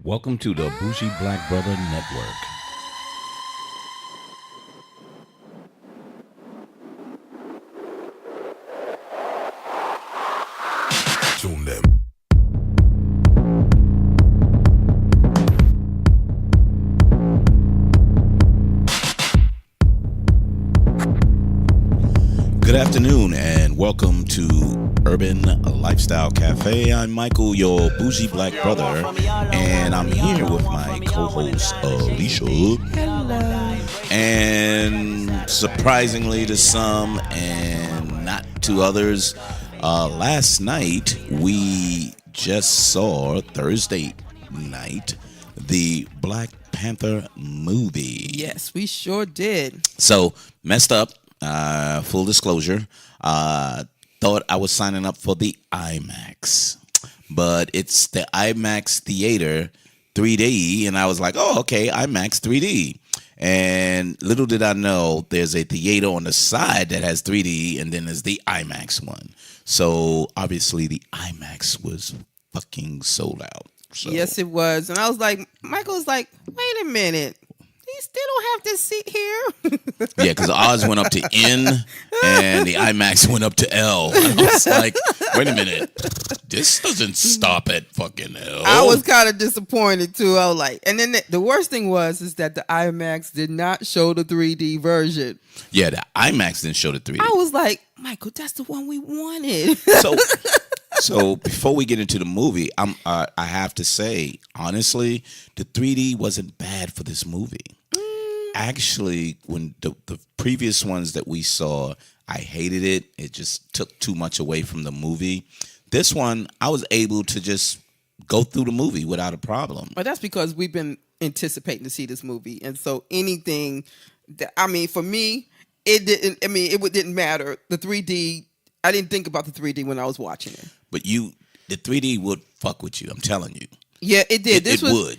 Welcome to the Bougie Black Brother Network. Tune them. Good afternoon and welcome to Urban Lifestyle Cafe. I'm Michael, your bougie black brother, and I'm here with my co-host Alicia. Hello. And surprisingly to some and not to others, last night we just saw, Thursday night, the Black Panther movie. Yes, we sure did. So, messed up. Full disclosure, thought I was signing up for the IMAX, but it's the IMAX Theater 3D, and I was like, oh, okay, IMAX 3D. And little did I know, there's a theater on the side that has 3D, and then there's the IMAX one. So, obviously, the IMAX was fucking sold out. So. Yes, it was. And I was like, Michael's like, wait a minute. You still don't have this seat here. Yeah, because Oz went up to N and the IMAX went up to L. And I was like, wait a minute. This doesn't stop at fucking L. I was kind of disappointed too. I was like, and then the worst thing is that the IMAX did not show the 3D version. Yeah, the IMAX didn't show the 3D. I was like, Michael, that's the one we wanted. So before we get into the movie, I have to say, honestly, the 3D wasn't bad for this movie. Actually, when the previous ones that we saw, I hated it. It just took too much away from the movie. This one, I was able to just go through the movie without a problem. But that's because we've been anticipating to see this movie. And so anything that, for me, it didn't matter. The 3D, I didn't think about the 3D when I was watching it. But the 3D would fuck with you, I'm telling you. Yeah, it did. This was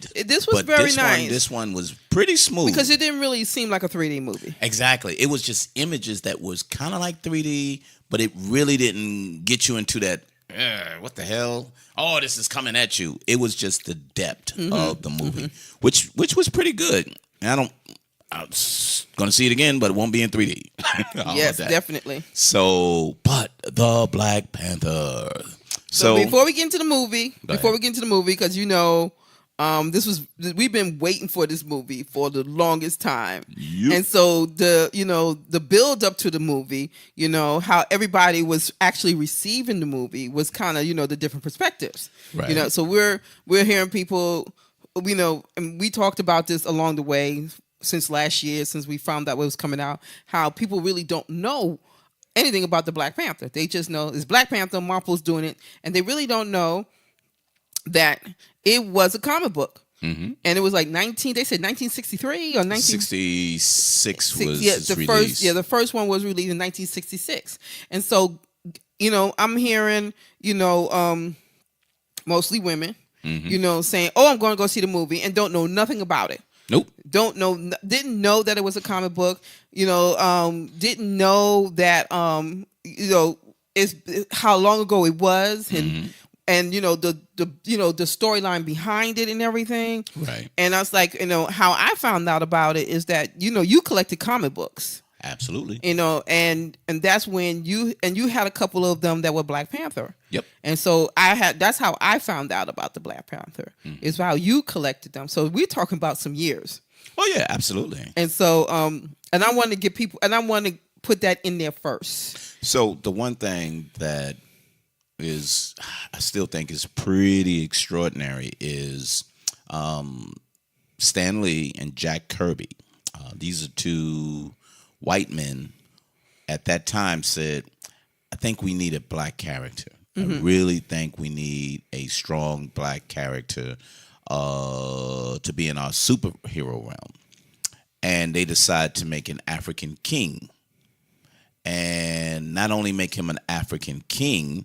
but very nice. This one was pretty smooth. Because it didn't really seem like a 3D movie. Exactly. It was just images that was kind of like 3D, but it really didn't get you into that, what the hell? Oh, this is coming at you. It was just the depth of the movie, which was pretty good. And I'm going to see it again, but it won't be in 3D. Yes, definitely. So, but the Black Panther. So before we get into the movie, because we've been waiting for this movie for the longest time. Yep. And so the build up to the movie, how everybody was actually receiving the movie was kind of, the different perspectives. Right. So we're hearing people, and we talked about this along the way since last year, since we found out what was coming out, how people really don't know anything about the Black Panther. They just know it's Black Panther, Marvel's doing it, and they really don't know that it was a comic book. Mm-hmm. And it was like 1963 or 1966 was release. The first one was released in 1966. And so, I'm hearing, mostly women, saying, "Oh, I'm going to go see the movie," and don't know nothing about it. Nope. Didn't know that it was a comic book. Didn't know that it's how long ago it was, and the storyline behind it and everything. Right. And I was like, how I found out about it is that you collected comic books. Absolutely. And that's when you had a couple of them that were Black Panther. Yep. And so that's how I found out about the Black Panther, is how you collected them. So we're talking about some years. Oh yeah, absolutely. And so and I want to get people, and I want to put that in there first. So the one thing that I still think is pretty extraordinary is Stan Lee and Jack Kirby. These are two white men at that time said, I think we need a black character. I really think we need a strong black character to be in our superhero realm. And they decide to make an African king. And not only make him an African king,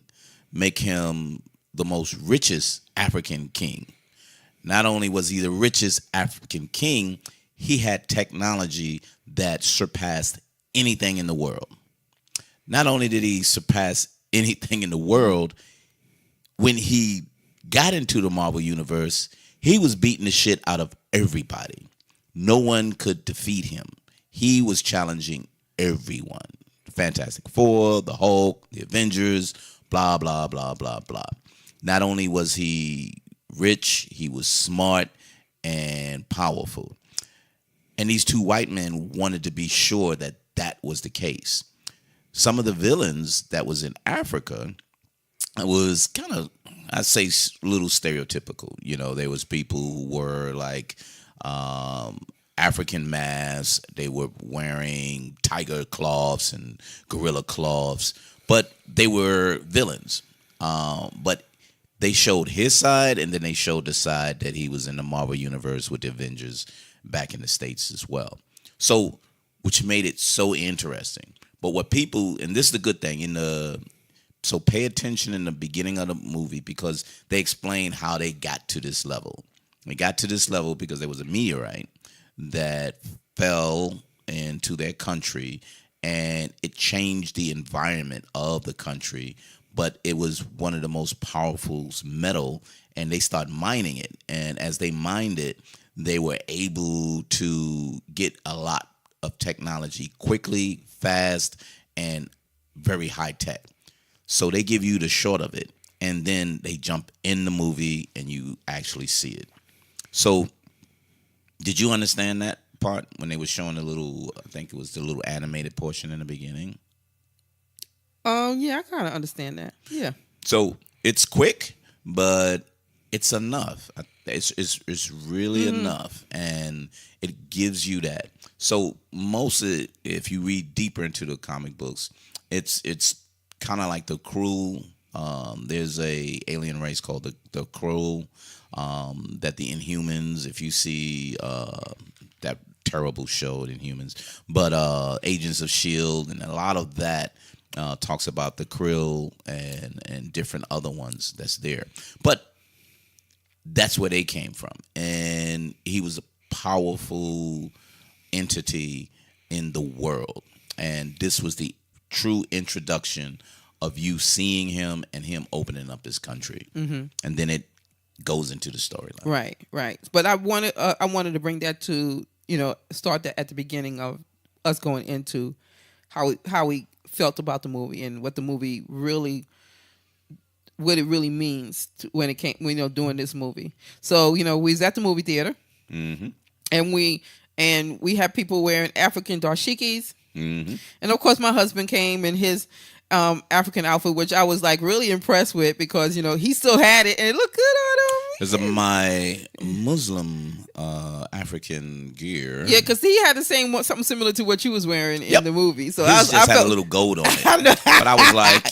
make him the most richest African king. Not only was he the richest African king, he had technology that surpassed anything in the world. Not only did he surpass anything in the world, when he got into the Marvel Universe, He was beating the shit out of everybody. No one could defeat him. He was challenging everyone. Fantastic Four, the Hulk, the Avengers, blah, blah, blah, blah, blah. Not only was he rich, he was smart and powerful. And these two white men wanted to be sure that that was the case. Some of the villains that was in Africa was kind of, I'd say, a little stereotypical. You know, there was people who were like African masks. They were wearing tiger cloths and gorilla cloths, but they were villains. But they showed his side, and then they showed the side that he was in the Marvel Universe with the Avengers back in the States as well. So, which made it so interesting. But what people, and this is the good thing, so pay attention in the beginning of the movie because they explain how they got to this level. They got to this level because there was a meteorite that fell into their country and it changed the environment of the country. But it was one of the most powerful metal, and they started mining it. And as they mined it, they were able to get a lot of technology quickly, fast, and very high tech. So they give you the short of it, and then they jump in the movie, and you actually see it. So did you understand that part when they were showing the little, I think it was the little animated portion in the beginning? Yeah, I kind of understand that. Yeah. So it's quick, but it's enough. It's really enough, and it gives you that. So most of it, if you read deeper into the comic books, it's kind of like the Krul. There's a alien race called the Krul. That the Inhumans, if you see that terrible show, the Inhumans, but Agents of S.H.I.E.L.D. and a lot of that. Talks about the Krill and different other ones that's there. But that's where they came from. And he was a powerful entity in the world. And this was the true introduction of you seeing him and him opening up his country. Mm-hmm. And then it goes into the storyline. Right. But I wanted to bring that to, start that at the beginning of us going into how we felt about the movie and what the movie really, what it really means when it came, doing this movie. So, we was at the movie theater, mm-hmm. and we had people wearing African dashikis, mm-hmm. and of course my husband came in his African outfit, which I was like really impressed with because he still had it and it looked good on him. Because of my Muslim African gear. Yeah, because he had the same something similar to what you was wearing in the movie. So I just had a little gold on it. But I was like,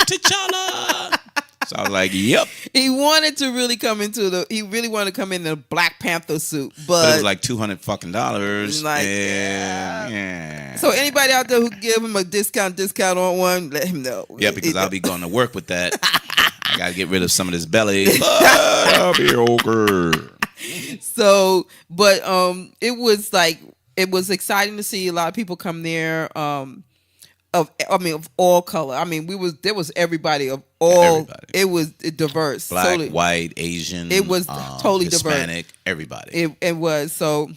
T'Challa. So I was like, yep. He wanted to really come into the Black Panther suit, but it was like $200 fucking. Like, yeah. So anybody out there who give him a discount on one, let him know. Yeah, because I'll be going to work with that. I gotta get rid of some of this belly. I'll be okay. So, but it was exciting to see a lot of people come there. Of all color. There was everybody of all. Everybody. It was diverse. Black, totally. White, Asian. It was totally Hispanic, diverse. Everybody. It was so.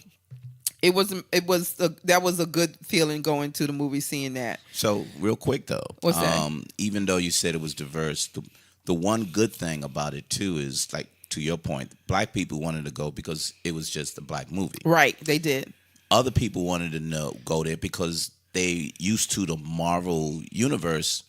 That was a good feeling going to the movie seeing that. So real quick though, what's that? Even though you said it was diverse, the one good thing about it too is, like, to your point, black people wanted to go because it was just a black movie. Right, they did. Other people wanted to go there because they used to the Marvel universe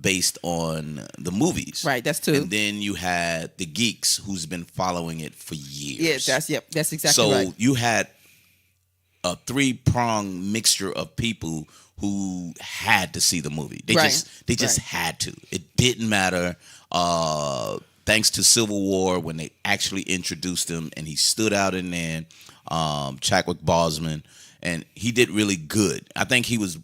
based on the movies. Right, that's true. And then you had the geeks who's been following it for years. That's exactly right. So you had a three-pronged mixture of people who had to see the movie. They just had to. It didn't matter. Thanks to Civil War, when they actually introduced him and he stood out in there, Chadwick Boseman, and he did really good. I think he was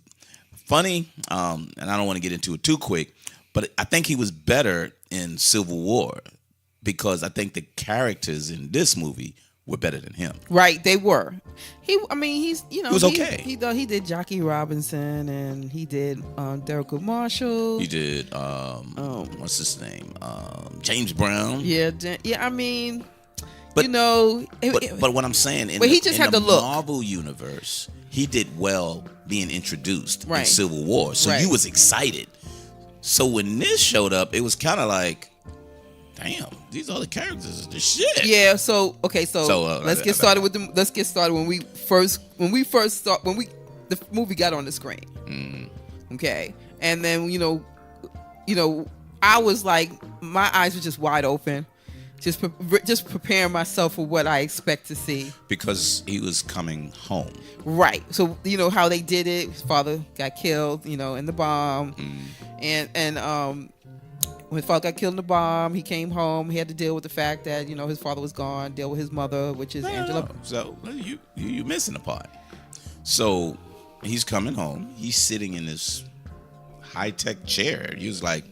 funny, and I don't want to get into it too quick, but I think he was better in Civil War because I think the characters in this movie were better than him. Right, they were. He's He was okay. He did Jackie Robinson, and he did Derrick Marshall. He did what's his name? James Brown. Yeah. But, but but what I'm saying, he just had the the look. Marvel universe, he did well being introduced Right. in Civil War, so Right. you was excited. So when this showed up, it was kind of like, damn, these other characters are the shit. Yeah. So let's get started with the. Let's get started when the movie got on the screen. Okay, and then I was like, my eyes were just wide open. Just preparing myself for what I expect to see. Because he was coming home. Right. So how they did it. His father got killed, in the bomb, and when his father got killed in the bomb, he came home. He had to deal with the fact that his father was gone. Deal with his mother, which is Angela. No. So you missing a part. So he's coming home. He's sitting in this high-tech chair. He was like,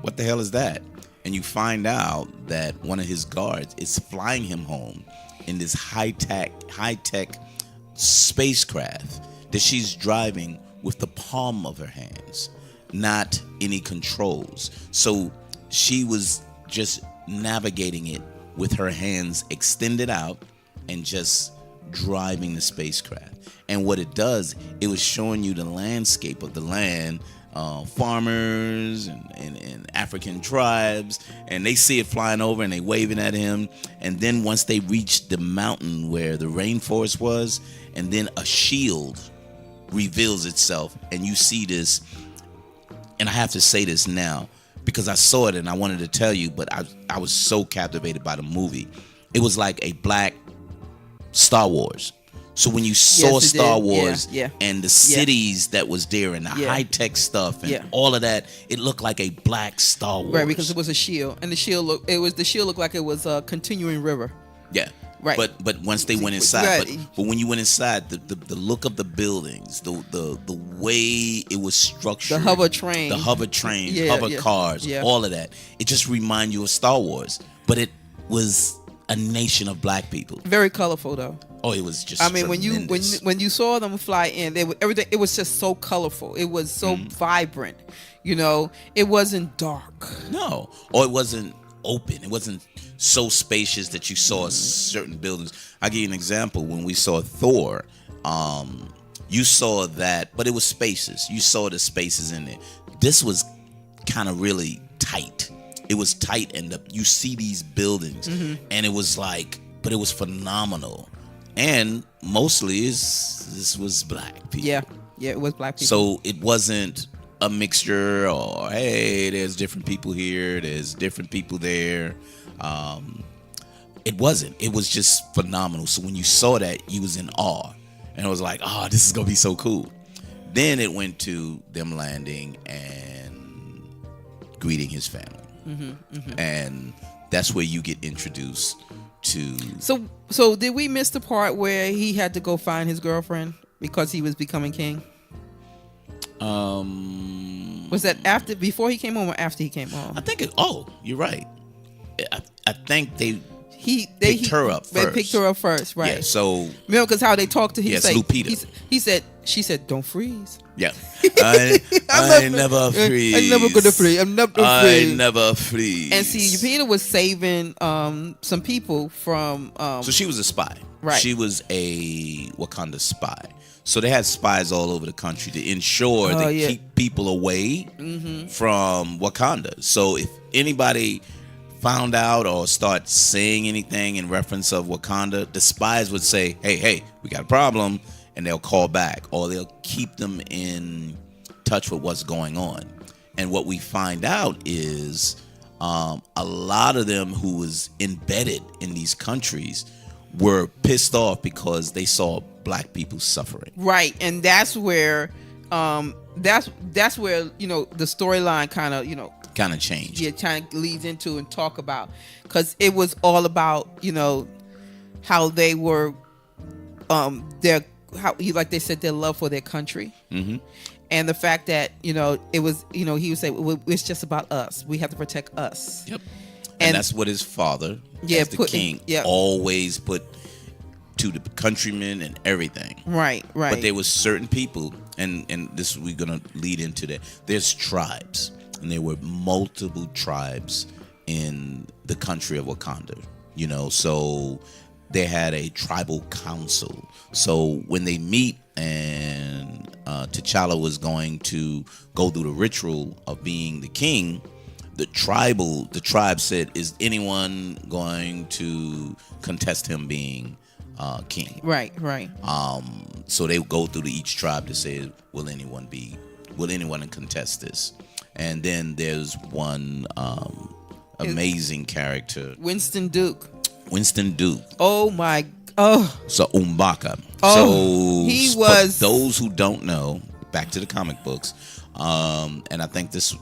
"What the hell is that?" And you find out that one of his guards is flying him home in this high-tech spacecraft that she's driving with the palm of her hands, not any controls. So she was just navigating it with her hands extended out and just driving the spacecraft. And what it does, it was showing you the landscape of the land, farmers and African tribes, and they see it flying over and they waving at him. And then once they reach the mountain where the rainforest was, and then a shield reveals itself, and you see this. And I have to say this now because I saw it and I wanted to tell you, but I was so captivated by the movie. It was like a black Star Wars. So when you saw Star Wars and the cities that was there and the high-tech stuff and all of that, it looked like a black Star Wars. Right, because it was a shield, and the shield looked like it was a continuing river. Yeah. Right. But once they went inside, but when you went inside, the look of the buildings, the way it was structured, the hover trains, hover cars, all of that, it just reminded you of Star Wars. But it was a nation of black people. Very colorful though. Oh, it was just. Tremendous. when you saw them fly in, everything. It was just so colorful. It was so vibrant. It wasn't dark. No, or it wasn't open. It wasn't so spacious that you saw certain buildings. I'll give you an example. When we saw Thor, you saw that, but it was spaces. You saw the spaces in there. This was kind of really tight. It was tight, and you see these buildings, and it was like, but it was phenomenal. And mostly, this was black people. Yeah, it was black people. So it wasn't a mixture, or hey, there's different people here, there's different people there. It wasn't. It was just phenomenal. So when you saw that, you was in awe, and it was like, oh, this is gonna be so cool. Then it went to them landing and greeting his family, and that's where you get introduced to. So did we miss the part where he had to go find his girlfriend because he was becoming king? Was that before he came home or after he came home? I think you're right. I think they picked her up first. They picked her up first, right? Yeah. So remember, because how they talked to him. Yes, Lupita. She said, "Don't freeze." Yeah. I never freeze. I'm never gonna freeze. I'm never freeze. I never freeze. And see, Peter was saving some people from. So she was a spy. Right. She was a Wakanda spy. So they had spies all over the country to ensure keep people away from Wakanda. So if anybody found out or start saying anything in reference of Wakanda, the spies would say, hey, we got a problem, and they'll call back, or they'll keep them in touch with what's going on. And what we find out is a lot of them who was embedded in these countries were pissed off because they saw black people suffering. Right, and that's where that's where the storyline kind of changed. Yeah, kind of leads into and talk about, because it was all about how they were like they said, their love for their country, and the fact that it was he would say, well, it's just about us. We have to protect us. Yep. And that's what his father, as the king, always put to the countrymen and everything. Right. But there was certain people, and this we're gonna lead into that. There's tribes, and there were multiple tribes in the country of Wakanda. You know, so they had a tribal council. So when they meet and T'Challa was going to go through the ritual of being the king, the tribe said, "Is anyone going to contest him being king?" Right. So they would go through to each tribe to say, will anyone contest this? And then there's one amazing character, Winston Duke. Oh my! So M'Baka. He was. For those who don't know, back to the comic books, and I think this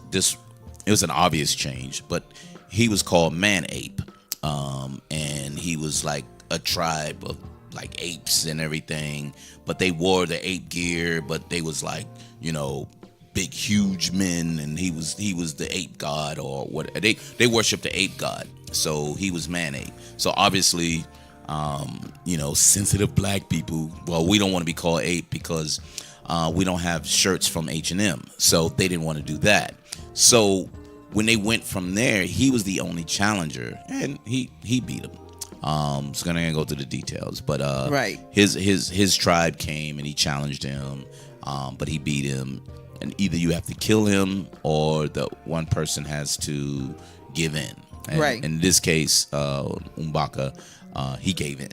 it was an obvious change, but he was called Man Ape, and he was like a tribe of like apes and everything, but they wore the ape gear, but they was like, you know, big huge men, and he was the ape god, or what they worshiped the ape god. So he was Man Ape. So obviously, you know, sensitive black people, well, we don't want to be called ape because we don't have shirts from H&M, so they didn't want to do that. So when they went from there, he was the only challenger, and he beat him. So gonna go through the details, but his tribe came and he challenged him, but he beat him. And either you have to kill him or the one person has to give in. And in this case, M'Baka, he gave in.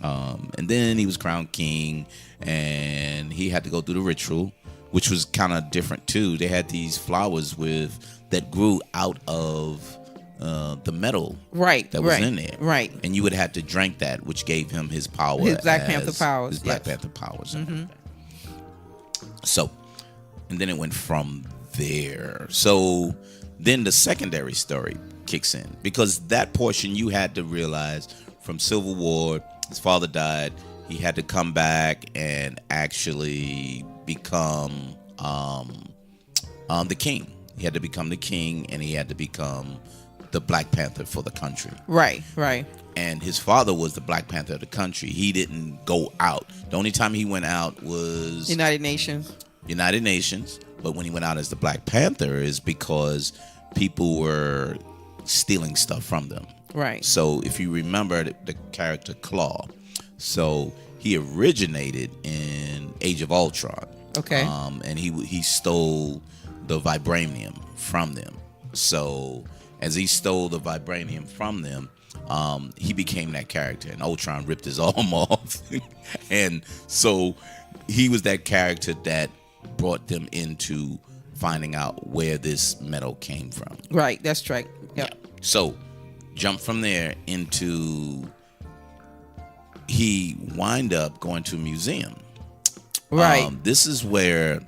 And then he was crowned king, and he had to go through the ritual, which was kind of different too. They had these flowers that grew out of the metal that was in there. Right. And you would have to drink that, which gave him his power. His Black Panther powers. His Black Panther powers. Mm-hmm. So, and then it went from there. So then the secondary story kicks in, because that portion you had to realize from Civil War, his father died. He had to come back and actually become the king. He had to become the king, and he had to become the Black Panther for the country. Right. And his father was the Black Panther of the country. He didn't go out. The only time he went out was United Nations. But when he went out as the Black Panther is because people were stealing stuff from them. Right. So if you remember the character Claw, so he originated in Age of Ultron. Okay. And he stole the vibranium from them. So as he stole the vibranium from them, he became that character, and Ultron ripped his arm off. And so he was that character that brought them into finding out where this metal came from. Right, that's right. Yep. Yeah. So jump from there into he wind up going to a museum. Right. This is where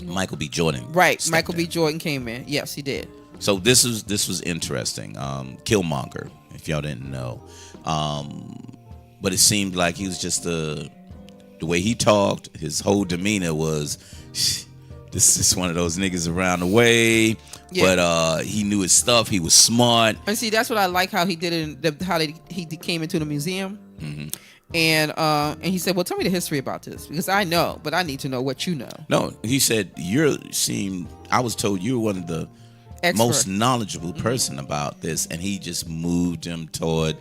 Michael B. Jordan. Right. Michael B. Jordan came in. Yes, he did. So this was interesting. Killmonger, if y'all didn't know. But it seemed like he was just the way he talked, his whole demeanor was, this is one of those niggas around the way. Yeah. But he knew his stuff. He was smart. And see, that's what I like how he did it. He came into the museum, and he said, "Well, tell me the history about this, because I know, but I need to know what you know." No, he said I was told you were one of the most knowledgeable person about this, and he just moved him toward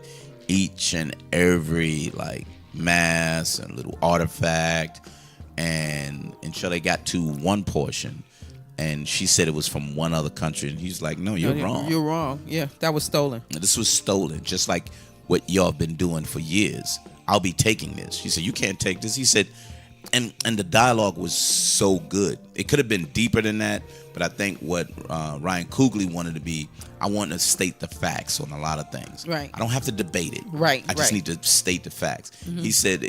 each and every like mass and little artifact, and until they got to one portion. And she said it was from one other country. And he's like, no, you're wrong. You're wrong. Yeah, that was stolen. This was stolen, just like what y'all been doing for years. I'll be taking this. She said, you can't take this. He said, and the dialogue was so good. It could have been deeper than that, but I think what Ryan Coogler wanted to be, I want to state the facts on a lot of things. Right. I don't have to debate it. Right. I just need to state the facts. Mm-hmm. He said,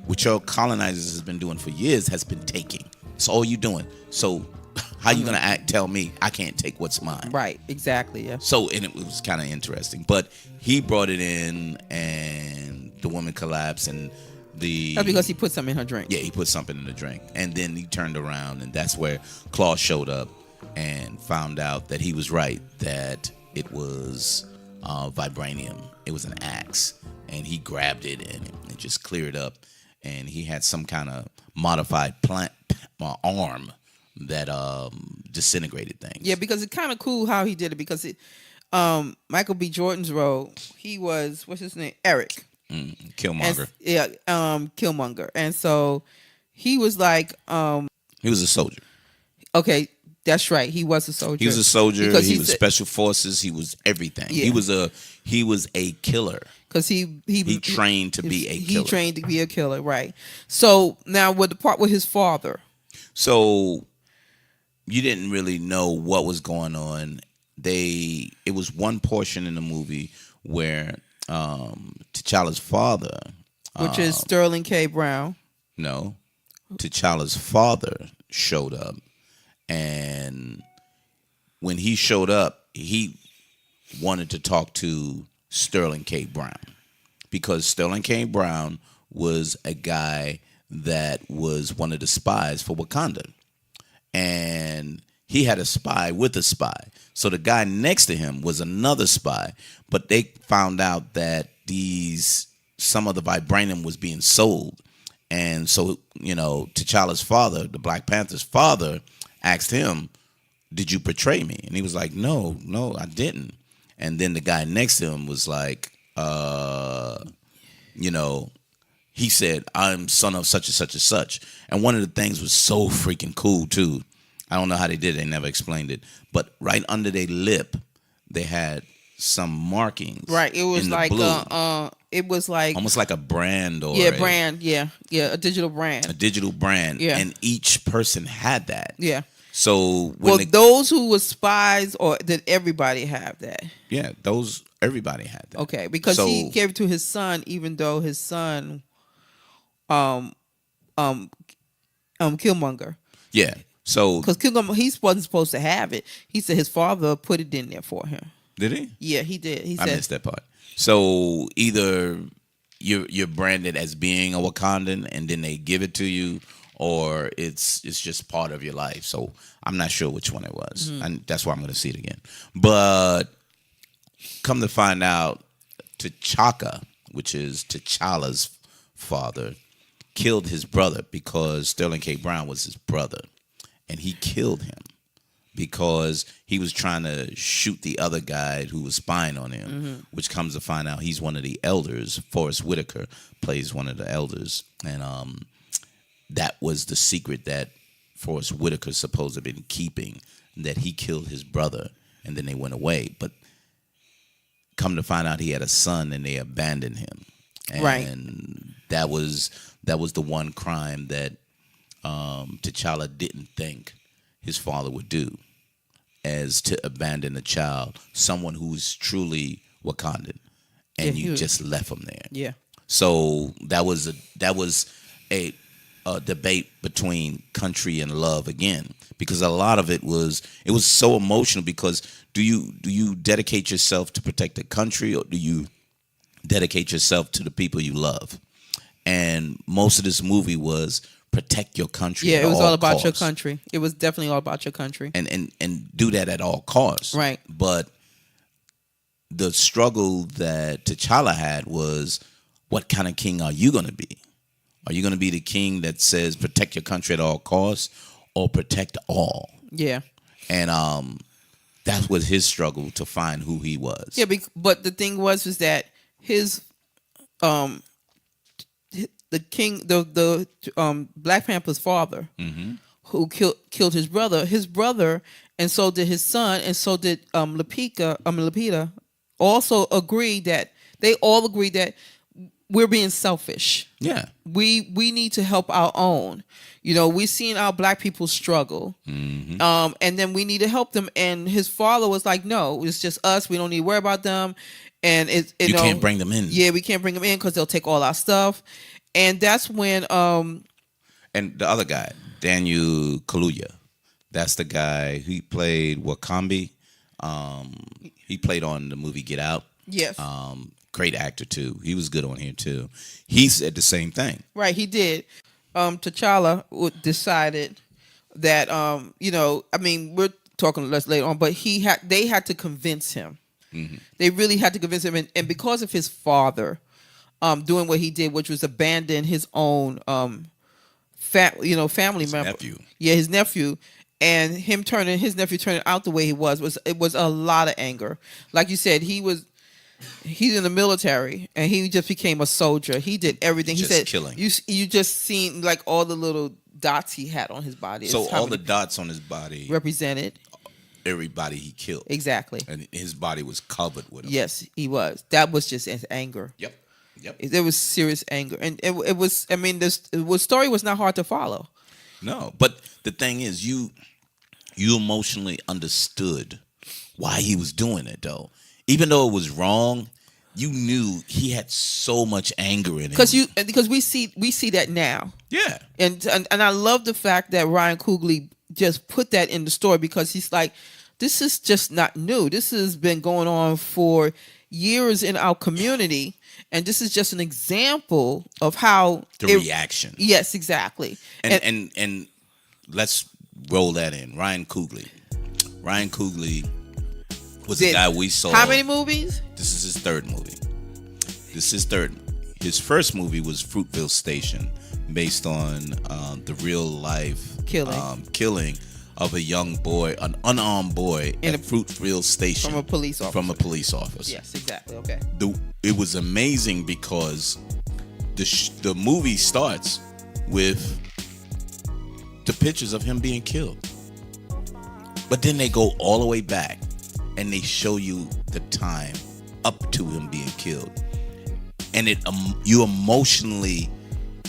what your colonizers has been doing for years has been taking. It's all you doing. So how you gonna tell me I can't take what's mine? Right, exactly. Yeah. So, and it was kind of interesting, but he brought it in, and the woman collapsed, and that's because he put something in her drink. Yeah, he put something in the drink, and then he turned around, and that's where Claw showed up and found out that he was right, that it was vibranium. It was an axe, and he grabbed it and it just cleared up. And he had some kind of modified plant arm that disintegrated things. Yeah, because it's kind of cool how he did it. Because Michael B. Jordan's role, he was, what's his name, Eric. Killmonger. Killmonger. And so he was like, he was a soldier. Okay, that's right. He was a soldier. He was a soldier. Because he was special forces. He was everything. Yeah. He was a killer. Because he trained to be a killer. He trained to be a killer, right? So now with the part with his father. So you didn't really know what was going on. It was one portion in the movie where T'Challa's father, which is Sterling K. Brown. No, T'Challa's father showed up, and when he showed up, he wanted to talk to Sterling K. Brown because Sterling K. Brown was a guy that was one of the spies for Wakanda, and he had a spy with a spy. So the guy next to him was another spy, but they found out that some of the vibranium was being sold. And so, T'Challa's father, the Black Panther's father, asked him, "Did you betray me?" And he was like, No, I didn't. And then the guy next to him was like, he said, "I'm son of such and such and such." And one of the things was so freaking cool too. I don't know how they did it. They never explained it. But right under their lip, they had some markings. Right. It was like it was like almost like a brand or brand. Yeah. A digital brand. A digitle brand. Yeah. And each person had that. Yeah. So those who were spies, or did everybody have that? Yeah, everybody had that. Okay, because he gave it to his son, even though his son, Killmonger. Yeah. So because Killmonger, he wasn't supposed to have it. He said his father put it in there for him. Did he? Yeah, he did. I missed that part. So either you're branded as being a Wakandan and then they give it to you, or it's just part of your life. So I'm not sure which one it was. Mm-hmm. And that's why I'm going to see it again. But come to find out, T'Chaka, which is T'Challa's father, killed his brother because Sterling K. Brown was his brother. And he killed him because he was trying to shoot the other guy who was spying on him, mm-hmm. which comes to find out he's one of the elders. Forrest Whitaker plays one of the elders. And that was the secret that Forrest Whitaker supposed to have been keeping, that he killed his brother and then they went away. But come to find out he had a son and they abandoned him. And right. that was the one crime that T'Challa didn't think his father would do, as to abandon a child, someone who's truly Wakandan, and you just left him there. Yeah. So that was a debate between country and love again, because a lot of it was so emotional. Because do you dedicate yourself to protect the country, or do you dedicate yourself to the people you love? And most of this movie was protect your country. Yeah, it was all about your country. It was definitely all about your country. And do that at all costs. Right. But the struggle that T'Challa had was, what kind of king are you going to be? Are you going to be the king that says protect your country at all costs, or protect all? Yeah. And that was his struggle to find who he was. Yeah, but the thing was that his the king, the Black Panther's father, mm-hmm. who killed his brother, and so did his son, and so did Lapita, also agreed that we're being selfish. Yeah, we need to help our own. We've seen our Black people struggle, mm-hmm. And then we need to help them. And his father was like, "No, it's just us. We don't need to worry about them." And you can't bring them in. Yeah, we can't bring them in because they'll take all our stuff. And that's when and the other guy, Daniel Kaluuya, that's the guy who played Wakambi. He played on the movie Get Out. Yes. Great actor too. He was good on here too. He said the same thing. Right, he did. T'Challa decided that we're talking less later on, but they had to convince him. They really had to convince him, and because of his father doing what he did, which was abandon his own family member, nephew. Yeah, his nephew, and his nephew turning out the way he was a lot of anger. Like you said, he's in the military, and he just became a soldier. He did everything. He said, killing. You just seen like all the little dots he had on his body. So all the dots on his body represented everybody he killed. Exactly. And his body was covered with them. Yes, he was. That was just his anger. Yep. There was serious anger, and it was. I mean, the story was not hard to follow. No, but the thing is, you emotionally understood why he was doing it, though. Even though it was wrong, you knew he had so much anger in him. Because we see that now. Yeah. And I love the fact that Ryan Coogler just put that in the story, because he's like, this is just not new. This has been going on for years in our community, and this is just an example of how the reaction. Yes, exactly. And let's roll that in. Ryan Coogler was the guy we saw. How many movies? This is his third movie. His first movie was Fruitville Station, based on the real life killing of a young boy, an unarmed boy at Fruitville Station from a police officer. Yes, exactly. Okay. It was amazing because the movie starts with the pictures of him being killed, but then they go all the way back and they show you the time up to him being killed, and you emotionally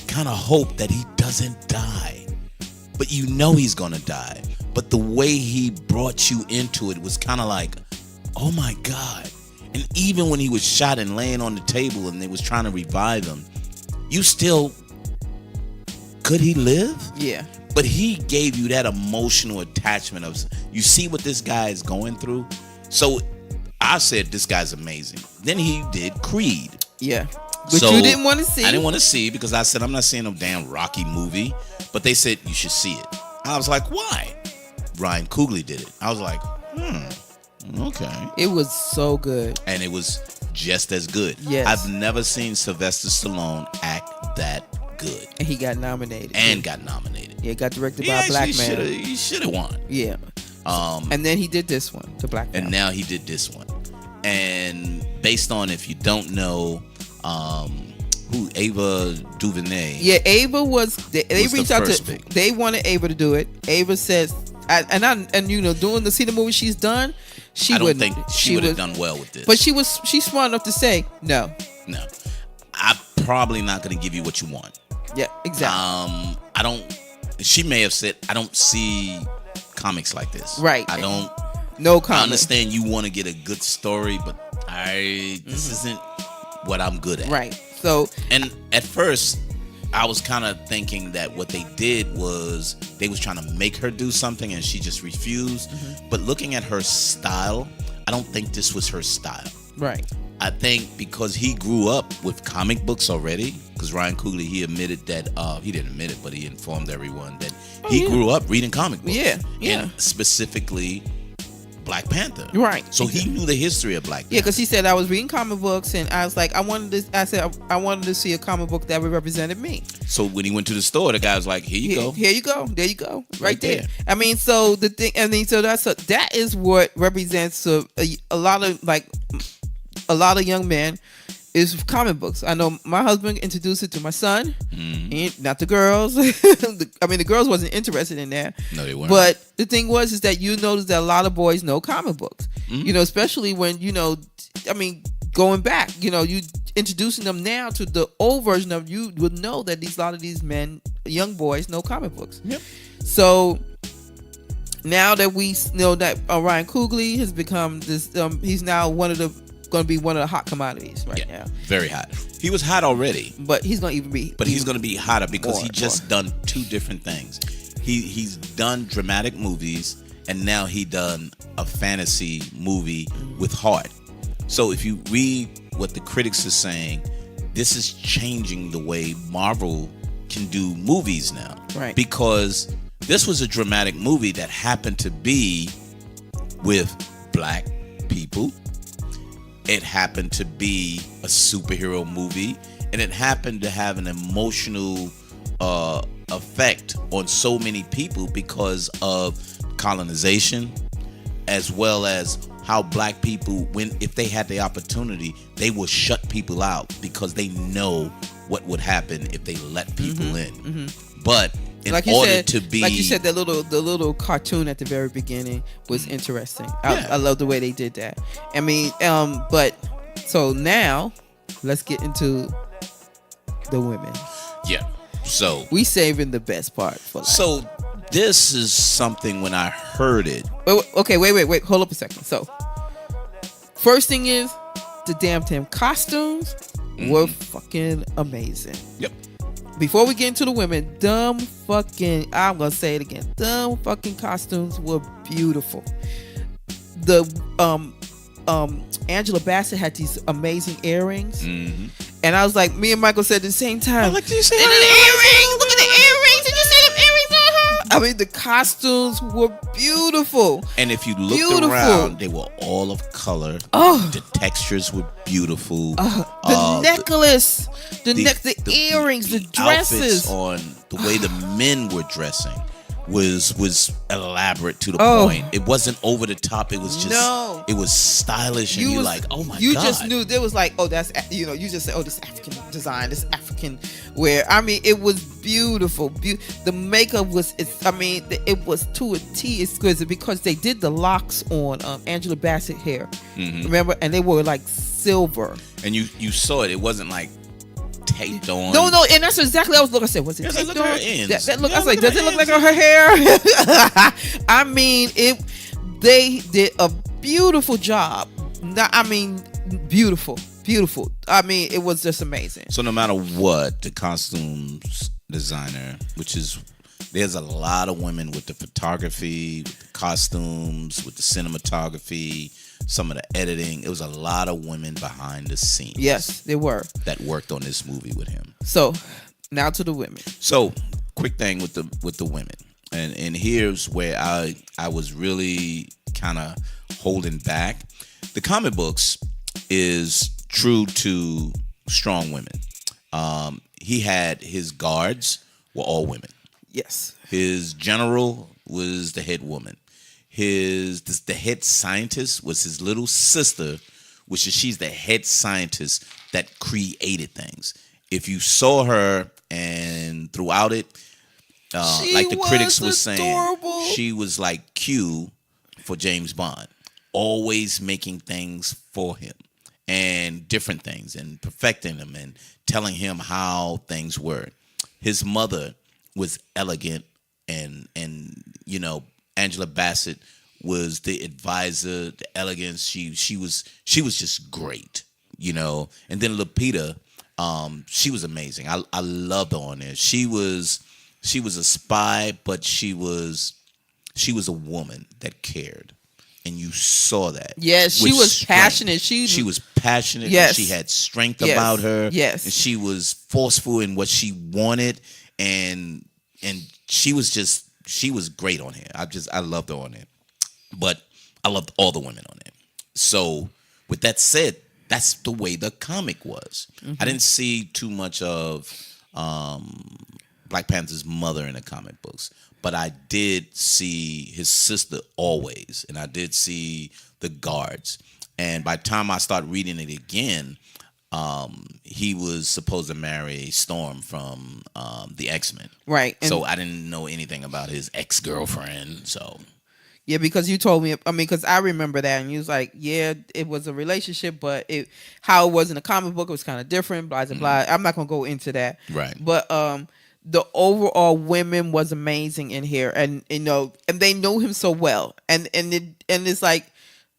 kind of hope that he doesn't die, but you know he's gonna die. But the way he brought you into it was kind of like, oh my God. And even when he was shot and laying on the table and they was trying to revive him, you still, could he live? Yeah. But he gave you that emotional attachment of, you see what this guy is going through. So I said, this guy's amazing. Then he did Creed. Yeah. But you didn't want to see. I didn't want to see, because I said, I'm not seeing no damn Rocky movie. But they said, you should see it. I was like, why? Ryan Coogler did it. I was like, okay. It was so good. And it was just as good. Yes. I've never seen Sylvester Stallone act that good. And he got nominated. Yeah, got directed by a black man. He should have won. Yeah. And then he did this one, the Black Panther. And now he did this one. And based on, if you don't know, who, Ava DuVernay. Yeah, Ava was. They reached out to. They wanted Ava to do it. Ava says, doing the movie she's done, I don't think she would have done well with this. But she's smart enough to say no. I'm probably not going to give you what you want. Yeah, exactly. She may have said, I don't see comics like this. Right. No comics. I understand you want to get a good story, but this isn't what I'm good at. Right. So, and at first, I was kind of thinking that what they did was they was trying to make her do something, and she just refused. But looking at her style, I don't think this was her style. Right. I think because he grew up with comic books already, because Ryan Coogler, he admitted that, he didn't admit it, but he informed everyone that he grew up reading comic books. Yeah. And specifically Black Panther. Right. So he knew the history of Black Panther. Yeah, because he said, I was reading comic books, and I was like, I wanted to see a comic book that represented me. So when he went to the store, the guy was like, here you go. Here you go. There you go. Right there. I mean, so the thing, that is what represents a lot of young men is comic books. I know my husband introduced it to my son, and not the girls. The girls wasn't interested in that. No, they weren't. But the thing is that you notice that a lot of boys know comic books. Especially when going back, you introducing them now to the old version of, you would know that a lot of these men, young boys, know comic books. Yep. So now that we know that Ryan Coogler has become this, he's now going to be one of the hot commodities now. Very hot. He was hot already, but he's going to be. But he's going to be hotter because he just done two different things. He's done dramatic movies, and now he done a fantasy movie with heart. So if you read what the critics are saying, this is changing the way Marvel can do movies now. Right. Because this was a dramatic movie that happened to be with black people. It happened to be a superhero movie, and it happened to have an emotional effect on so many people because of colonization, as well as how black people, when if they had the opportunity, they will shut people out because they know what would happen if they let people in. But in order to be, like you said, the little cartoon at the very beginning was interesting. I love the way they did that. I mean, but so now let's get into the women. Yeah. So we saving the best part for last. So this is something when I heard it. Okay, wait. Hold up a second. So first thing is the damn costumes were fucking amazing. Yep. Before we get into the women, I'm gonna say it again. Dumb fucking costumes were beautiful. The Angela Bassett had these amazing earrings, and I was like, me and Michael said at the same time. Like, do you see the earrings? Look at the earrings! Did you see them earrings on her? I mean, the costumes were beautiful. And if you looked around, they were all of color. Oh, the textures were beautiful. The necklace, the earrings, the dresses. On the way the men were dressing was elaborate to the point. It wasn't over the top. It was just it was stylish, and you're like, oh my god. You just knew there was like, oh, that's, you just said, oh, this African design, this African wear. I mean, it was beautiful. The makeup was, it was to a T exquisite because they did the locks on Angela Bassett hair. Remember? And they were like silver. And you saw it. It wasn't like taped on. No, and that's exactly what I was looking. I said, was it taped on? That look. I was like, does it look like her hair? I mean, they did a beautiful job. Beautiful. I mean, it was just amazing. So no matter what, the costumes designer, there's a lot of women with the photography, with the costumes, with the cinematography, some of the editing. It was a lot of women behind the scenes. Yes, there were. That worked on this movie with him. So now to the women. So quick thing with the women. And here's where I was really kind of holding back. The comic books is true to strong women. He had his guards were all women. Yes. His general was the head woman. The head scientist was his little sister, she's the head scientist that created things. If you saw her and throughout it, like the critics were saying, she was like Q for James Bond, always making things for him and different things and perfecting them and telling him how things were. His mother was elegant, and Angela Bassett was the advisor, the elegance. She was just great, And then Lupita, she was amazing. I loved her on there. She was a spy, but she was a woman that cared, and you saw that. Yes, she was passionate. She was passionate. Yes, and she had strength about her. Yes, and she was forceful in what she wanted, and she was great on here. I loved her on there. But I loved all the women on it. So with that said, that's the way the comic was. I didn't see too much of Black Panther's mother in the comic books, but I did see his sister always, and I did see the guards. And by the time I started reading it again, he was supposed to marry Storm from the X-Men. Right. So I didn't know anything about his ex-girlfriend, so... Yeah, because you told me, because I remember that, and you was like, yeah, it was a relationship, but how it was in the comic book, it was kind of different, blah, blah, blah. I'm not going to go into that. Right. But the overall women was amazing in here, and, and they know him so well. And it's like,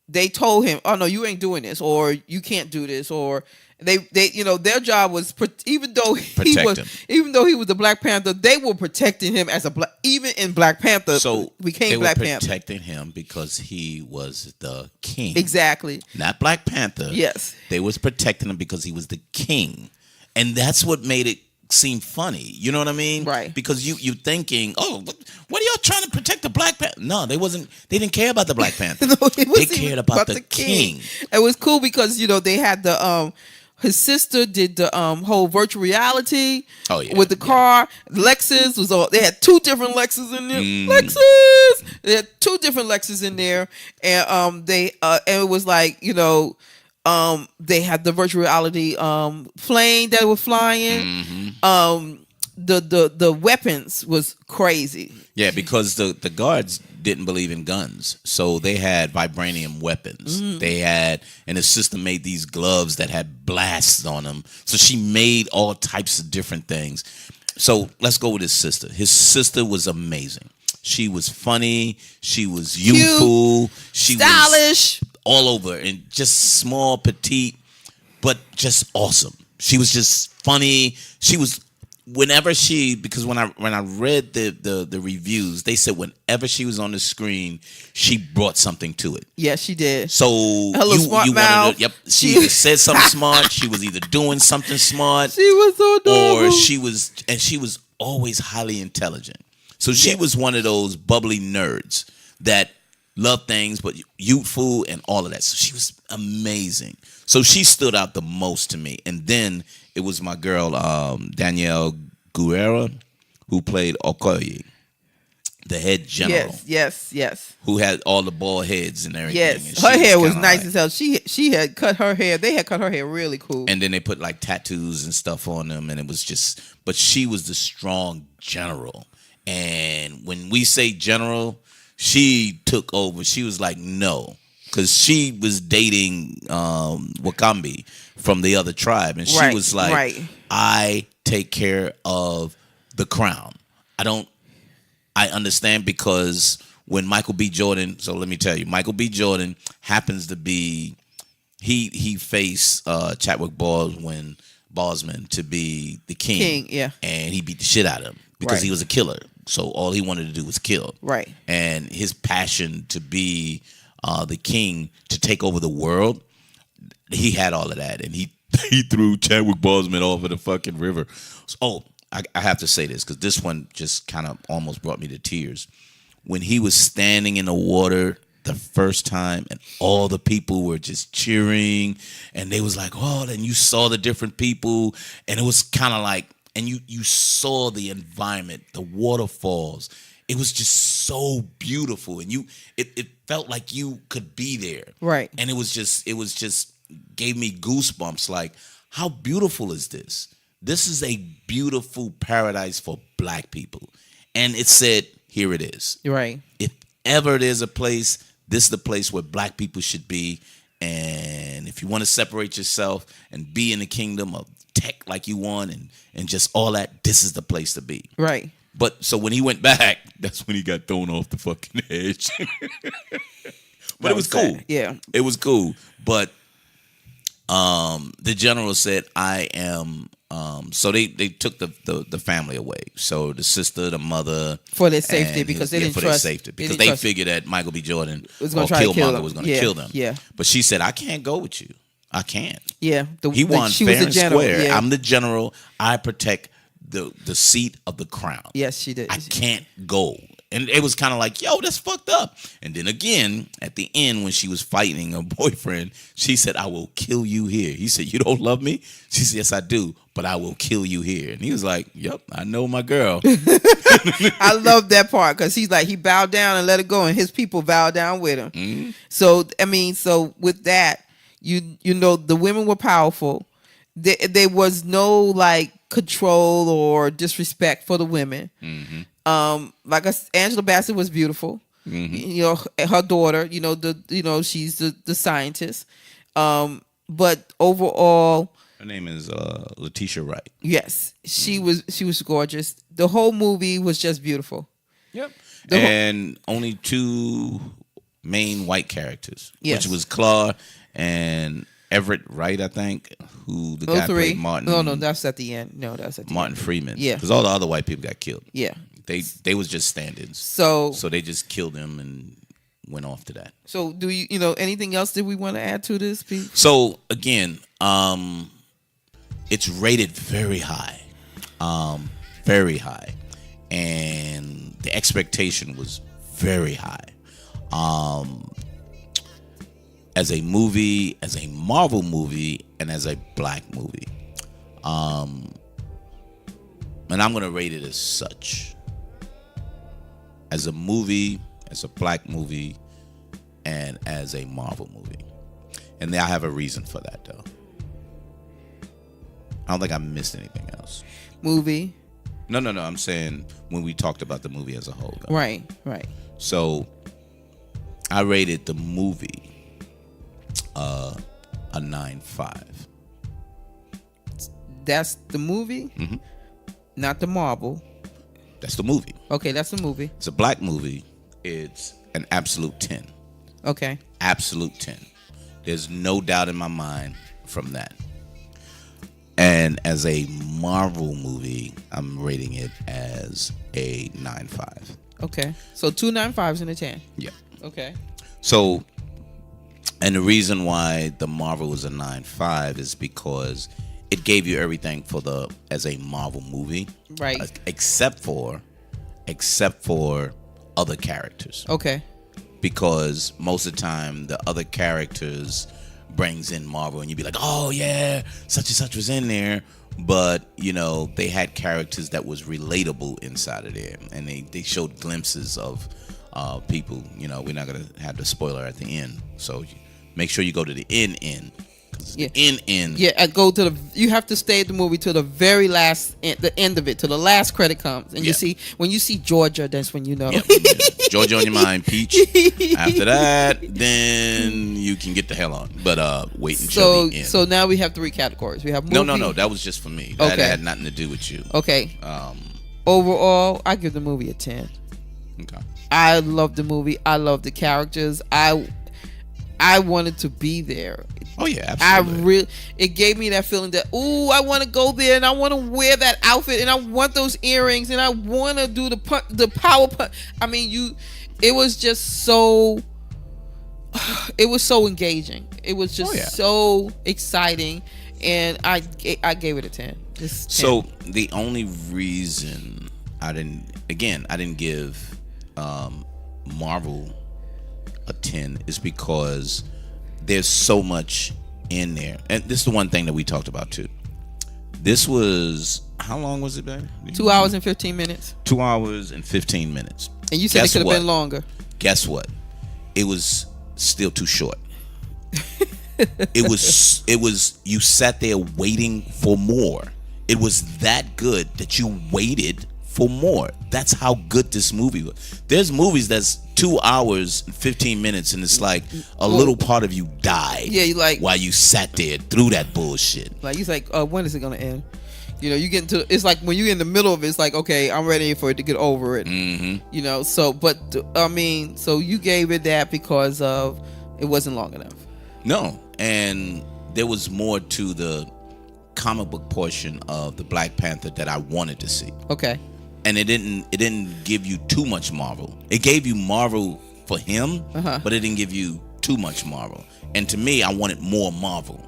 they told him, oh, no, you ain't doing this, or you can't do this, or... They their job was even though he was the Black Panther, they were protecting him as even in Black Panther. So became Black Panther. They were protecting him because he was the king. Exactly. Not Black Panther. Yes. They was protecting him because he was the king, and that's what made it seem funny. You know what I mean? Right. Because you thinking, oh, what are y'all trying to protect the Black Panther? No, they wasn't. They didn't care about the Black Panther. No, it They wasn't cared even about the king. It was cool because they had the his sister did the whole virtual reality. Oh, yeah, with the yeah. car. Lexus was all. They had two different Lexus in there. They had two different Lexus in there, and and it was like they had the virtual reality plane that was flying. The weapons was crazy. Yeah, because the guards didn't believe in guns, so they had vibranium weapons. They had, and his sister made these gloves that had blasts on them. So she made all types of different things. So let's go with his sister. His sister was amazing. She was funny. She was youthful. She stylish, was all over, and just small, petite, but just awesome. She was just funny. She was. Because when I read the reviews, they said whenever she was on the screen, she brought something to it. Yes, she did. So her little smart mouth. Wanted to, she either said something smart, she was either doing something smart, she was so adorable. or she was always highly intelligent. So she was one of those bubbly nerds that loved things but youthful and all of that. So she was amazing. So she stood out the most to me. And then it was my girl, Danielle Guerrero, who played Okoye, the head general. Yes. Who had all the bald heads and everything. Yes, And her hair was nice like, as hell. She had cut her hair. They had cut her hair really cool. And then they put like tattoos and stuff on them, and it was just. But she was the strong general, and when we say general, she took over. She was like, no. Because she was dating Wakambi from the other tribe. And she was like, I take care of the crown. I understand because when Michael B. Jordan, so let me tell you, Michael B. Jordan happens to be, he faced Chadwick Boseman to be the king. Yeah. And he beat the shit out of him because he was a killer. So all he wanted to do was kill. Right. And his passion to be the king, to take over the world, he had all of that, and he threw Chadwick Boseman off of the fucking river. So, I have to say this because this one just kind of almost brought me to tears. When he was standing in the water the first time, and all the people were just cheering, and they was like, oh, then you saw the different people, and it was kind of like, and you saw the environment, the waterfalls. It was just so beautiful, and it felt like you could be there. Right. And it was just gave me goosebumps. Like, how beautiful is this? This is a beautiful paradise for Black people. And it said, here it is. Right. If ever there's a place, this is the place where Black people should be. And if you want to separate yourself and be in the kingdom of tech like you want and just all that, this is the place to be. Right. But so when he went back, that's when he got thrown off the fucking edge. But it was cool. Sad. Yeah. It was cool. But the general said, I am so they took the family away. So the sister, the mother, for their safety, because they didn't trust. Their safety, because they figured that Michael B. Jordan was going to try to kill them. Was going to kill them. Yeah. But she said, I can't go with you. I can't. Yeah. He won fair and square. Yeah. I'm the general. I protect the seat of the crown. Yes, she did. I can't go. And it was kind of like, yo, that's fucked up. And then again, at the end, when she was fighting her boyfriend, she said, I will kill you here. He said, you don't love me? She said, yes, I do, but I will kill you here. And he was like, yep, I know my girl. I love that part because he's like, he bowed down and let it go, and his people bowed down with him. Mm-hmm. So, I mean, so with that, you know, the women were powerful. There was no like control or disrespect for the women. Mm-hmm. Like Angela Bassett was beautiful. Mm-hmm. You know, her daughter. She's the scientist. But overall, her name is Letitia Wright. Yes, she was gorgeous. The whole movie was just beautiful. Yep. And only two main white characters, which was Claw and Everett Wright, I think, who the guy played Martin. No, that's at the end. No, that's at the Martin end. Freeman. Yeah, because all the other white people got killed. Yeah, they was just stand-ins. So they just killed him and went off to that. So do you know anything else that we want to add to this, Pete? So again, it's rated very high. very high, and the expectation was very high. As a movie, as a Marvel movie, and as a black movie. And I'm going to rate it as such. As a movie, as a black movie, and as a Marvel movie. And I have a reason for that, though. I don't think I missed anything else. Movie? No. I'm saying when we talked about the movie as a whole. Though. Right. So I rated the movie a 9.5. That's the movie? Mm-hmm. Not the Marvel. That's the movie. Okay, that's the movie. It's a black movie. It's an absolute 10. Okay. Absolute 10. There's no doubt in my mind from that. And as a Marvel movie, I'm rating it as a 9.5. Okay. So 2 9.5s and a 10. Yeah. Okay. So, and the reason why the Marvel was a 9.5 is because it gave you everything as a Marvel movie. Right. Except for other characters. Okay. Because most of the time the other characters brings in Marvel and you'd be like, oh yeah, such and such was in there. But, they had characters that was relatable inside of there. And they showed glimpses of people. We're not going to have the spoiler at the end. So make sure you go to the end. Yeah. End. Yeah, you have to stay at the movie till the very last, the end of it, till the last credit comes. And when you see Georgia, that's when you know. Yeah. Georgia on your mind, Peach. After that, then you can get the hell on. But wait until the end. So now we have 3 categories. We have movie. No. That was just for me. That had nothing to do with you. Okay. Overall, I give the movie a 10. Okay. I love the movie. I love the characters. I wanted to be there. Oh yeah, absolutely. It gave me that feeling that I want to go there and I want to wear that outfit and I want those earrings and I want to do the power punch. I mean, it was just so. It was so engaging. It was just so exciting, and I gave it a 10. Just 10. So the only reason I didn't give Marvel a 10 is because there's so much in there. And this is the one thing that we talked about too. This was, how long was it, babe? 2 hours and 15 minutes. 2 hours and 15 minutes. And you said it could have been longer. Guess what? It was still too short. It was you sat there waiting for more. It was that good that you waited for more. That's how good this movie was. There's movies that's 2 hours and 15 minutes and it's like a little part of you died. Yeah, you like while you sat there through that bullshit. Like you're like, when is it gonna end? You get into it's like when you're in the middle of it, it's like, okay, I'm ready for it to get over it. Mm-hmm. So you gave it that because of it wasn't long enough. No, and there was more to the comic book portion of the Black Panther that I wanted to see. Okay. And it didn't give you too much Marvel. It gave you Marvel for him, but it didn't give you too much Marvel. And to me, I wanted more Marvel.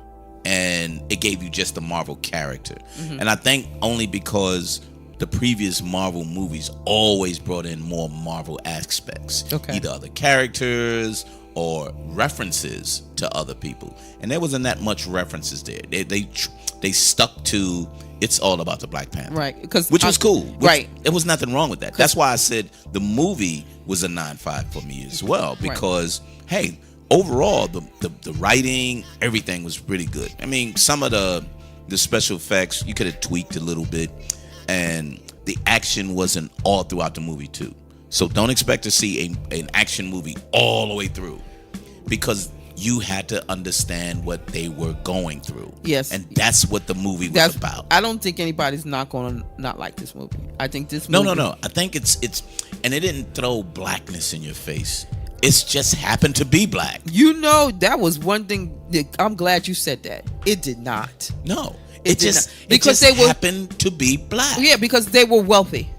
And it gave you just the Marvel character. Mm-hmm. And I think only because the previous Marvel movies always brought in more Marvel aspects. Okay. Either other characters or references to other people. And there wasn't that much references there. They stuck to it's all about the Black Panther. Right. Which was cool. Right. There was nothing wrong with that. That's why I said the movie was a 9.5 for me as well. Because, hey, overall, the writing, everything was pretty good. I mean, some of the special effects, you could have tweaked a little bit. And the action wasn't all throughout the movie, too. So don't expect to see an action movie all the way through. Because you had to understand what they were going through. Yes. And that's what the movie was about. I don't think anybody's not going to not like this movie. I think this movie... No. I think it's... And it didn't throw blackness in your face. It's just happened to be black. That was one thing... I'm glad you said that. It did not. No. It just happened to be black. Yeah, because they were wealthy.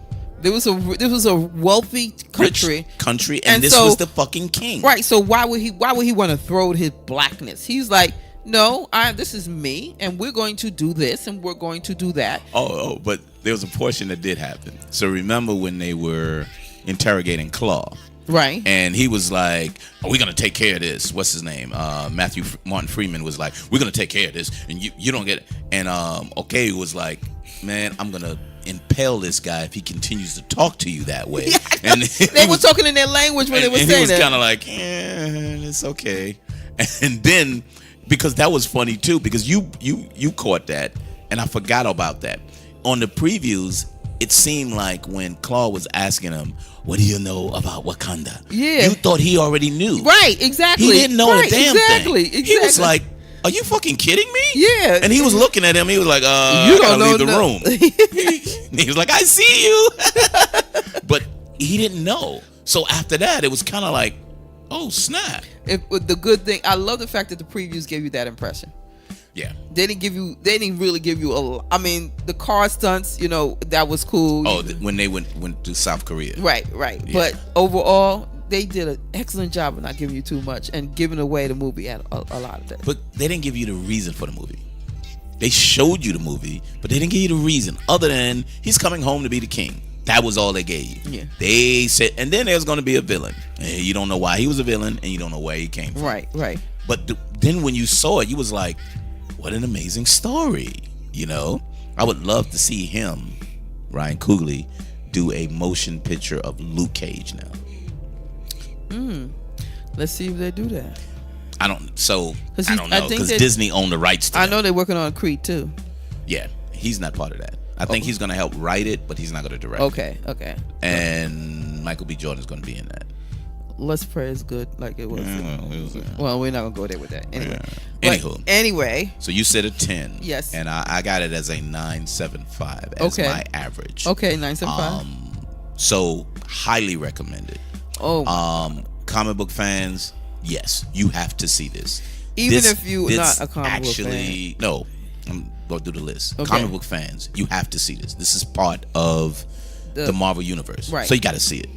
This was a wealthy country. Rich country, and this was the fucking king. Right. So why would he want to throw his blackness? He's like, no, this is me, and we're going to do this, and we're going to do that. But there was a portion that did happen. So remember when they were interrogating Claw, Right. and he was like, "Are we gonna take care of this?" What's his name? Martin Freeman was like, "We're gonna take care of this, and you don't get it." And okay, was like, "Man, I'm gonna impale this guy if he continues to talk to you that way." Yeah, and they were talking in their language when they were saying he was that. kind of like, it's okay. And then because that was funny too, because you caught that, and I forgot about that. On the previews, it seemed like when Claw was asking him, "What do you know about Wakanda?" Yeah. You thought he already knew. Right, exactly. He didn't know right, the damn exactly, thing. Exactly. He was like, "Are you fucking kidding me?" Yeah. And he was looking at him. He was like, You I don't gotta leave the know room. He was like, "I see you." But he didn't know. So after that, it was kind of like, oh, snap. The good thing, I love the fact that the previews gave you that impression. Yeah. They didn't really give you I mean, the car stunts, that was cool. Oh, when they went to South Korea. Right. Yeah. But overall, they did an excellent job of not giving you too much and giving away the movie at a lot of that. But they didn't give you the reason for the movie. They showed you the movie, but they didn't give you the reason other than he's coming home to be the king. That was all they gave you. Yeah. They said, and then there's going to be a villain. And you don't know why he was a villain, and you don't know where he came from. Right. But then when you saw it, you was like, what an amazing story. I would love to see him, Ryan Coogler, do a motion picture of Luke Cage now. Let's see if they do that. I don't know, I think because Disney owned the rights to I him. know they're working on Creed too. Yeah, he's not part of that. I think he's going to help write it, but he's not going to direct it. Okay. And Michael B. Jordan is going to be in that. Let's pray it's good like it was. Well, we're not going to go there with that. Anyway. Yeah. Anyway. So you said a 10. Yes. And I got it as a 9.75 as my average. Okay, 9.75. So highly recommended. Comic book fans, yes, you have to see this. Even if you're not a comic book fan. No, I'm going to do the list. Okay. Comic book fans, you have to see this. This is part of the Marvel Universe. Right. So you got to see it.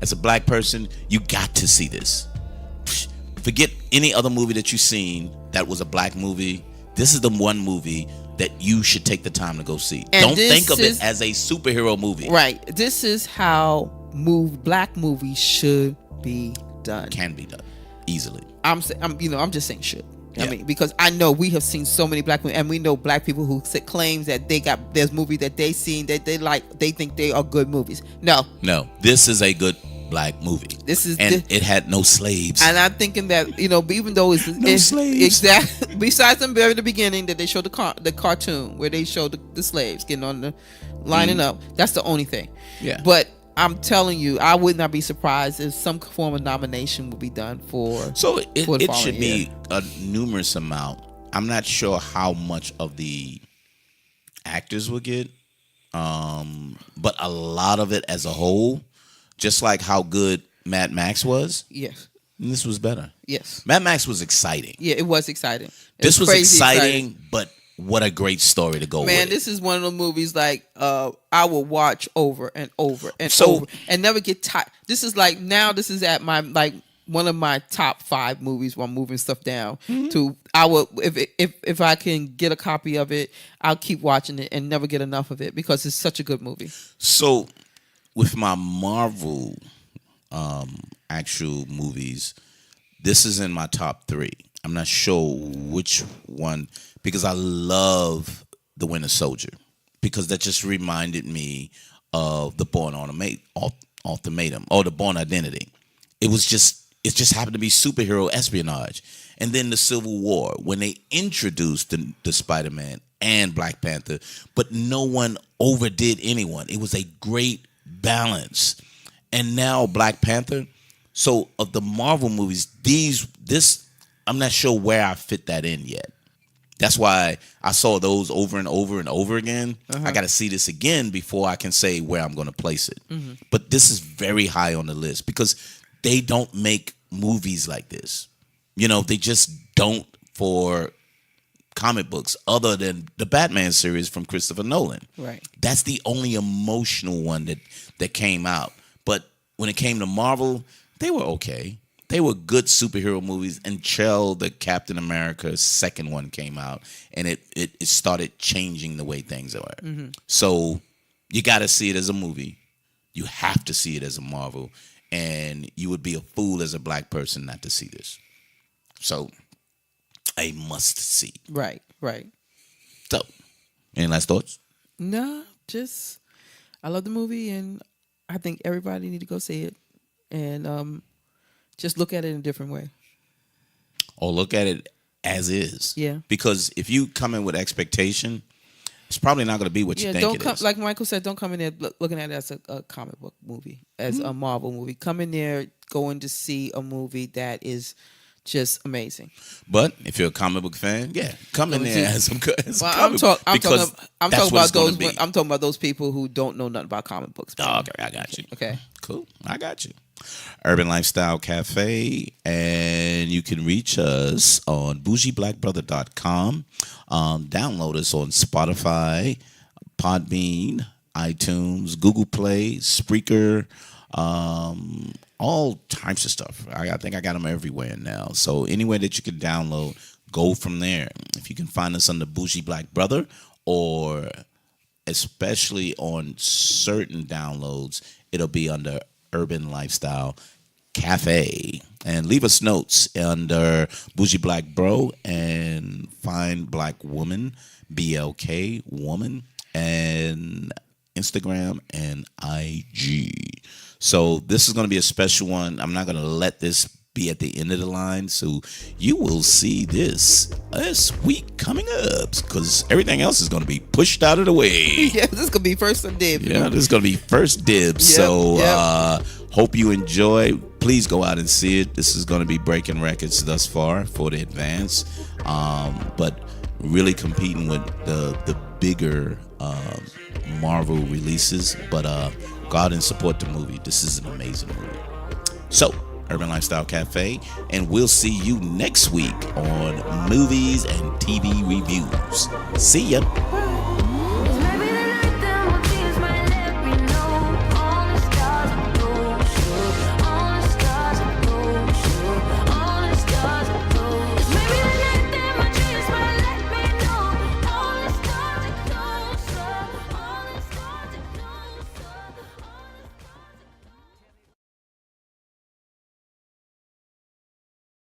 As a black person, you got to see this. Forget any other movie that you've seen that was a black movie. This is the one movie that you should take the time to go see. And don't think of it as a superhero movie. Right. This is how black movies should be done. Can be done easily. I'm just saying should. Yeah. I mean, because I know we have seen so many black movies, and we know black people who claims that there's movies that they seen that they think they are good movies. No, this is a good black movie. It had no slaves. And I'm thinking that even though it's slaves. Exactly. Besides the very beginning that they showed the cartoon where they showed the slaves getting on the lining up. That's the only thing. Yeah. But I'm telling you, I would not be surprised if some form of nomination would be done for. So it should be a numerous amount. I'm not sure how much of the actors will get, but a lot of it as a whole, just like how good Mad Max was. Yes. And this was better. Yes. Mad Max was exciting. Yeah, it was exciting. This was exciting, but what a great story to go with. Man, this is one of the movies I will watch over and over and over and never get tired. This is this is at my one of my top 5 movies where I'm moving stuff down to. I will if I can get a copy of it, I'll keep watching it and never get enough of it because it's such a good movie. So with my Marvel actual movies, this is in my top 3. I'm not sure which one, because I love The Winter Soldier, because that just reminded me of the Bourne Ultimatum or the Bourne Identity. It just happened to be superhero espionage. And then the Civil War, when they introduced the Spider-Man and Black Panther, but no one overdid anyone. It was a great balance. And now Black Panther. So of the Marvel movies, I'm not sure where I fit that in yet. That's why I saw those over and over and over again. I got to see this again before I can say where I'm going to place it. But this is very high on the list because they don't make movies like this. They just don't for comic books other than the Batman series from Christopher Nolan. Right. That's the only emotional one that came out. But when it came to Marvel, they were okay. they were good superhero movies until the Captain America second one came out, and it started changing the way things are. So you got to see it as a movie. You have to see it as a Marvel, and you would be a fool as a black person not to see this. So a must see. Right. So, any last thoughts? No, just I love the movie, and I think everybody need to go see it, and just look at it in a different way. Or look at it as is. Yeah. Because if you come in with expectation, it's probably not going to be what you think it is. Like Michael said, don't come in there looking at it as a comic book movie, as a Marvel movie. Come in there going to see a movie that is just amazing. But if you're a comic book fan, come in there as some I'm talking about those people who don't know nothing about comic books. Oh, okay, I got you. Okay, cool, I got you. Urban Lifestyle Cafe, and you can reach us on bougieblackbrother.com. Download us on Spotify, Podbean, iTunes, Google Play, Spreaker, all types of stuff. I think I got them everywhere now. So anywhere that you can download, go from there. If you can find us under Bougie Black Brother, or especially on certain downloads, it'll be under Urban Lifestyle Cafe. And leave us notes under Bougie Black Bro, and find Black Woman, BLK Woman, and Instagram and IG. So this is going to be a special one. I'm not going to let this be at the end of the line. So you will see this week coming up, because everything else is going to be pushed out of the way. Yeah, this is going to be first dibs. Yeah, this is going to be first dibs. Yep, hope you enjoy. Please go out and see it. This is going to be breaking records thus far for the advance. But really competing with the bigger Marvel releases. But go out and support the movie. This is an amazing movie. So, Urban Lifestyle Cafe, and we'll see you next week on movies and TV reviews. See ya.